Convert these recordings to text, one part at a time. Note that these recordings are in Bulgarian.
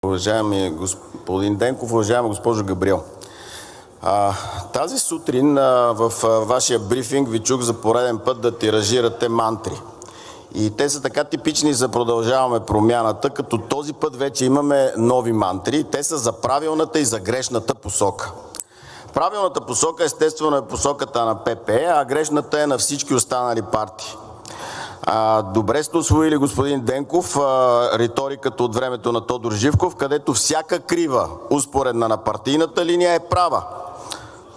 Уважаеми господин Денков, уважаема госпожо Габриел. Тази сутрин в вашия брифинг ви чух за пореден път да тиражирате мантри. И те са така типични за Продължаваме промяната, като този път вече имаме нови мантри. Те са за правилната и за грешната посока. Правилната посока естествено е посоката на ПП, а грешната е на всички останали партии. Добре сте усвоили, господин Денков, риториката от времето на Тодор Живков, където всяка крива, успоредна на партийната линия, е права.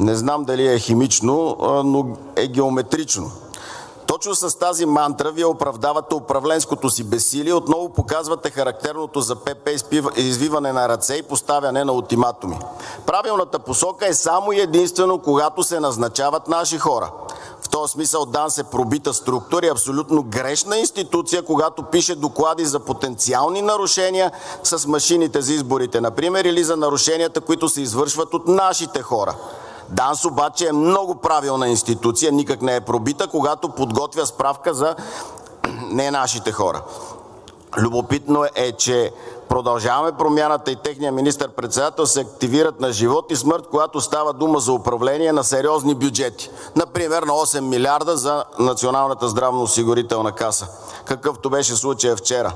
Не знам дали е химично, но е геометрично. Точно с тази мантра вие оправдавате управленското си безсилие, отново показвате характерното за ПП извиване на ръце и поставяне на ултиматуми. Правилната посока е само и единствено когато се назначават наши хора. В този смисъл ДАНС е пробита структура и абсолютно грешна институция, когато пише доклади за потенциални нарушения с машините за изборите, например, или за нарушенията, които се извършват от нашите хора. ДАНС обаче е много правилна институция, никак не е пробита, когато подготвя справка за не нашите хора. Любопитно е, че Продължаваме промяната и техния министър-председател се активират на живот и смърт, когато става дума за управление на сериозни бюджети. Например, на 8 милиарда за Националната здравноосигурителна каса, какъвто беше случая вчера.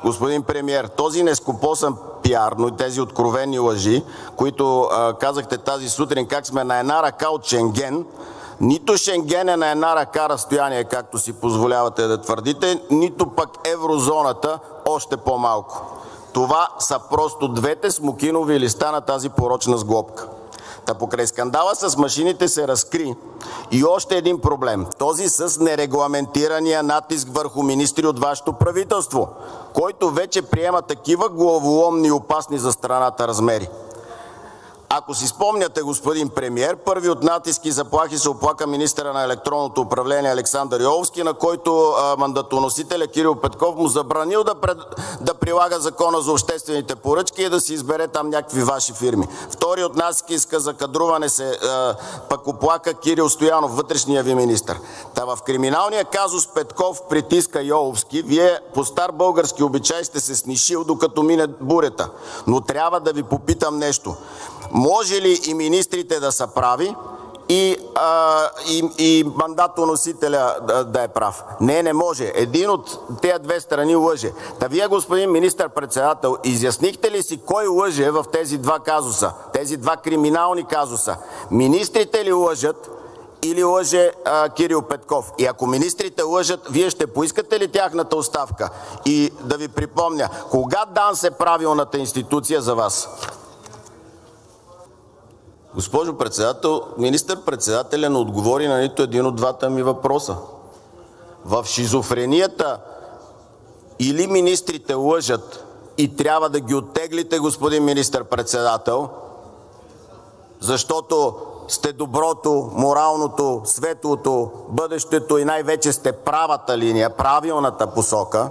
Господин премиер, този нескопосан пиар, но и тези откровени лъжи, които казахте тази сутрин, как сме на една ръка от Шенген, нито Шенген е на една ръка разстояние, както си позволявате да твърдите, нито пък еврозоната още по-малко. Това са просто двете смокинови листа на тази порочна сглобка. Та покрай скандала с машините се разкри и още един проблем. Този с нерегламентирания натиск върху министри от вашето правителство, който вече приема такива главоломни и опасни за страната размери. Ако си спомняте, господин премиер, първи от натиски и заплахи се оплака министъра на електронното управление Александър Йоловски, на който мандатоносителя Кирил Петков му забранил да прилага закона за обществените поръчки и да си избере там някакви ваши фирми. Втори от натиска за кадруване се пък оплака Кирил Стоянов, вътрешния ви министър. Та в криминалния казус Петков притиска Йоловски, вие по стар български обичай сте се снишил, докато мине бурята. Но трябва да ви попитам нещо. Може ли и министрите да са прави и мандатоносителя да е прав? Не може. Един от тези две страни лъже. Та вие, господин министър-председател, изяснихте ли си кой лъже в тези два казуса, тези два криминални казуса? Министрите ли лъжат или лъже Кирил Петков? И ако министрите лъжат, вие ще поискате ли тяхната оставка? И да ви припомня, кога ДАНС е правилната институция за вас? Госпожо председател, министър-председателя не отговори на нито един от двата ми въпроса. В шизофренията или министрите лъжат и трябва да ги оттеглите, господин министър-председател, защото сте доброто, моралното, светлото, бъдещето и най-вече сте правата линия, правилната посока,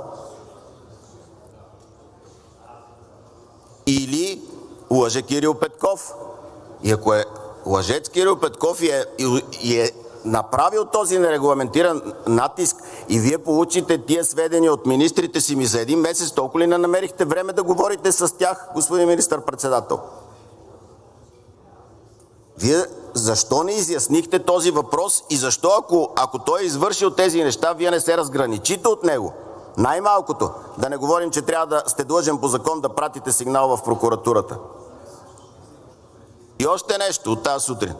или лъже Кирил Петков. И ако е лъжец Кирил Петков и е направил този нерегламентиран натиск и вие получите тия сведения от министрите си за един месец, толкова ли не намерихте време да говорите с тях, господин министър-председател? Вие защо не изяснихте този въпрос и защо ако той е извършил тези неща, вие не се разграничите от него? Най-малкото, да не говорим, че трябва да сте длъжен по закон да пратите сигнал в прокуратурата. И още нещо от тази сутрин.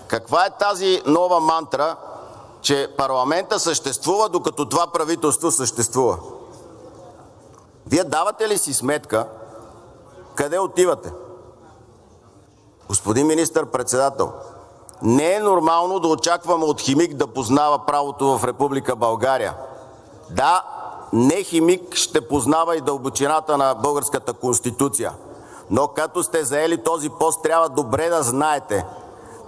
Каква е тази нова мантра, че парламента съществува, докато това правителство съществува? Вие давате ли си сметка къде отивате? Господин министър-председател, не е нормално да очакваме от химик да познава правото в Република България. Да, не химик ще познава и дълбочината на българската Конституция. Но като сте заели този пост, трябва добре да знаете,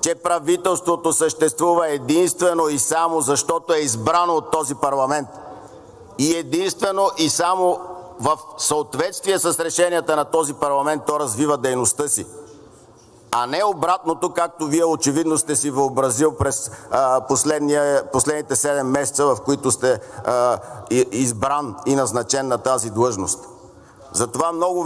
че правителството съществува единствено и само защото е избрано от този парламент. И единствено и само в съответствие с решенията на този парламент то развива дейността си. А не обратното, както вие очевидно сте си въобразил през последните 7 месеца, в които сте избран и назначен на тази длъжност. Затова много ви